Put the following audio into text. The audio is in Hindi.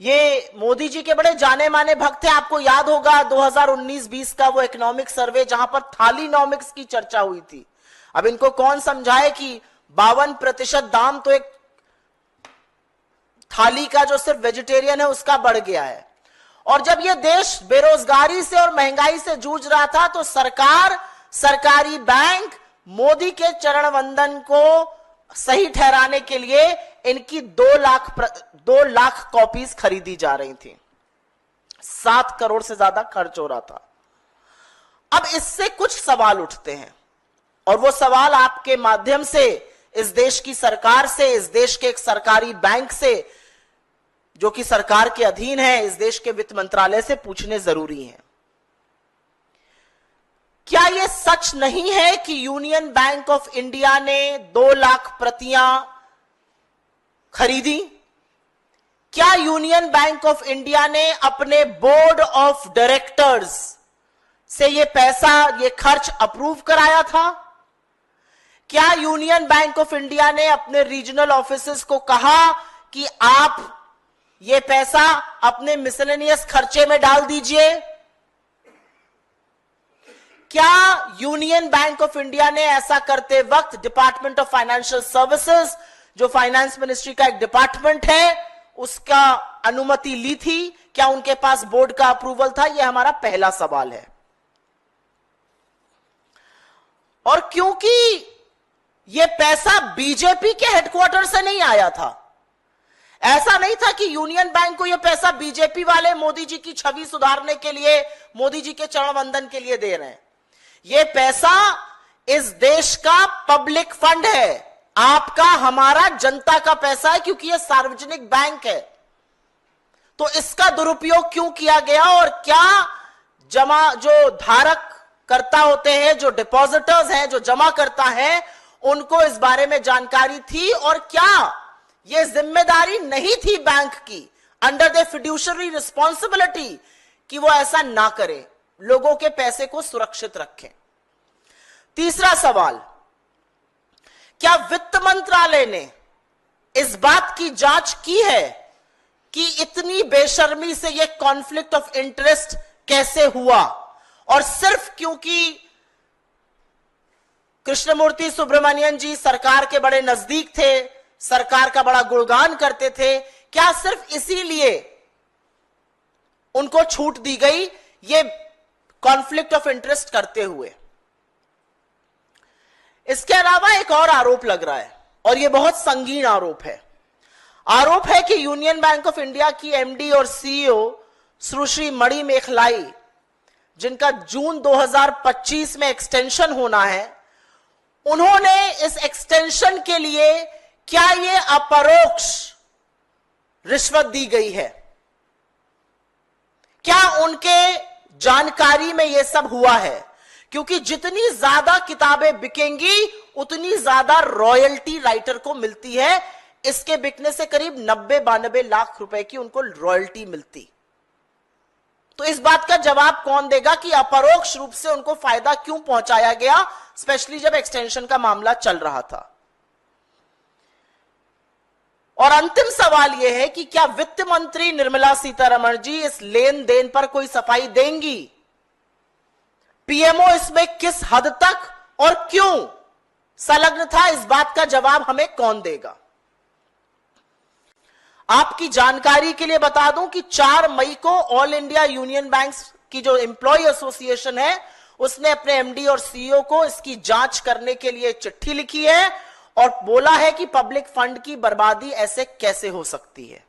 ये मोदी जी के बड़े जाने माने भक्त हैं। आपको याद होगा 2019-20 का वो इकोनॉमिक सर्वे जहां पर थालीनॉमिक्स की चर्चा हुई थी। अब इनको कौन समझाए कि 52% दाम तो एक थाली का जो सिर्फ वेजिटेरियन है उसका बढ़ गया है। और जब ये देश बेरोजगारी से और महंगाई से जूझ रहा था तो सरकार, सरकारी बैंक मोदी के चरण वंदन को सही ठहराने के लिए इनकी 2 लाख कॉपीज खरीदी जा रही थी। 7 करोड़ से ज्यादा खर्च हो रहा था। अब इससे कुछ सवाल उठते हैं और वो सवाल आपके माध्यम से इस देश की सरकार से, इस देश के एक सरकारी बैंक से जो कि सरकार के अधीन है, इस देश के वित्त मंत्रालय से पूछने जरूरी है। क्या यह सच नहीं है कि यूनियन बैंक ऑफ इंडिया ने 2 लाख प्रतियां खरीदी? क्या यूनियन बैंक ऑफ इंडिया ने अपने बोर्ड ऑफ डायरेक्टर्स से यह पैसा, यह खर्च अप्रूव कराया था? क्या यूनियन बैंक ऑफ इंडिया ने अपने रीजनल ऑफिसेस को कहा कि आप ये पैसा अपने मिसलेनियस खर्चे में डाल दीजिए? क्या यूनियन बैंक ऑफ इंडिया ने ऐसा करते वक्त डिपार्टमेंट ऑफ फाइनेंशियल सर्विसेज, जो फाइनेंस मिनिस्ट्री का एक डिपार्टमेंट है, उसका अनुमति ली थी? क्या उनके पास बोर्ड का अप्रूवल था? यह हमारा पहला सवाल है। और क्योंकि यह पैसा बीजेपी के हेडक्वार्टर से नहीं आया था, ऐसा नहीं था कि यूनियन बैंक को यह पैसा बीजेपी वाले मोदी जी की छवि सुधारने के लिए, मोदी जी के चरण वंदन के लिए दे रहे हैं। यह पैसा इस देश का पब्लिक फंड है, आपका, हमारा, जनता का पैसा है, क्योंकि यह सार्वजनिक बैंक है। तो इसका दुरुपयोग क्यों किया गया और क्या जो धारक करता होते हैं, जो डिपॉजिटर्स हैं, जो जमा करता है, उनको इस बारे में जानकारी थी? और क्या यह जिम्मेदारी नहीं थी बैंक की, अंडर द फिड्यूशरी रिस्पॉन्सिबिलिटी, कि वो ऐसा ना करे, लोगों के पैसे को सुरक्षित रखें? तीसरा सवाल, क्या वित्त मंत्रालय ने इस बात की जांच की है कि इतनी बेशर्मी से यह कॉन्फ्लिक्ट ऑफ इंटरेस्ट कैसे हुआ? और सिर्फ क्योंकि कृष्णमूर्ति सुब्रमण्यन जी सरकार के बड़े नजदीक थे, सरकार का बड़ा गुणगान करते थे, क्या सिर्फ इसीलिए उनको छूट दी गई ये कॉन्फ्लिक्ट ऑफ इंटरेस्ट करते हुए? इसके अलावा एक और आरोप लग रहा है और यह बहुत संगीन आरोप है। आरोप है कि यूनियन बैंक ऑफ इंडिया की एमडी और सीईओ सुश्री मणि मेखलाई, जिनका जून 2025 में एक्सटेंशन होना है, उन्होंने इस एक्सटेंशन के लिए क्या ये अपरोक्ष रिश्वत दी गई है? क्या उनके जानकारी में यह सब हुआ है? क्योंकि जितनी ज्यादा किताबें बिकेंगी उतनी ज्यादा रॉयल्टी राइटर को मिलती है। इसके बिकने से करीब 90-92 लाख रुपए की उनको रॉयल्टी मिलती। तो इस बात का जवाब कौन देगा कि अपरोक्ष रूप से उनको फायदा क्यों पहुंचाया गया, स्पेशली जब एक्सटेंशन का मामला चल रहा था? और अंतिम सवाल यह है कि क्या वित्त मंत्री निर्मला सीतारमण जी इस लेन देन पर कोई सफाई देंगी? पीएमओ इसमें किस हद तक और क्यों संलग्न था, इस बात का जवाब हमें कौन देगा? आपकी जानकारी के लिए बता दूं कि 4 मई को ऑल इंडिया यूनियन बैंक्स की जो एम्प्लॉय एसोसिएशन है, उसने अपने एमडी और सीईओ को इसकी जांच करने के लिए चिट्ठी लिखी है और बोला है कि पब्लिक फंड की बर्बादी ऐसे कैसे हो सकती है।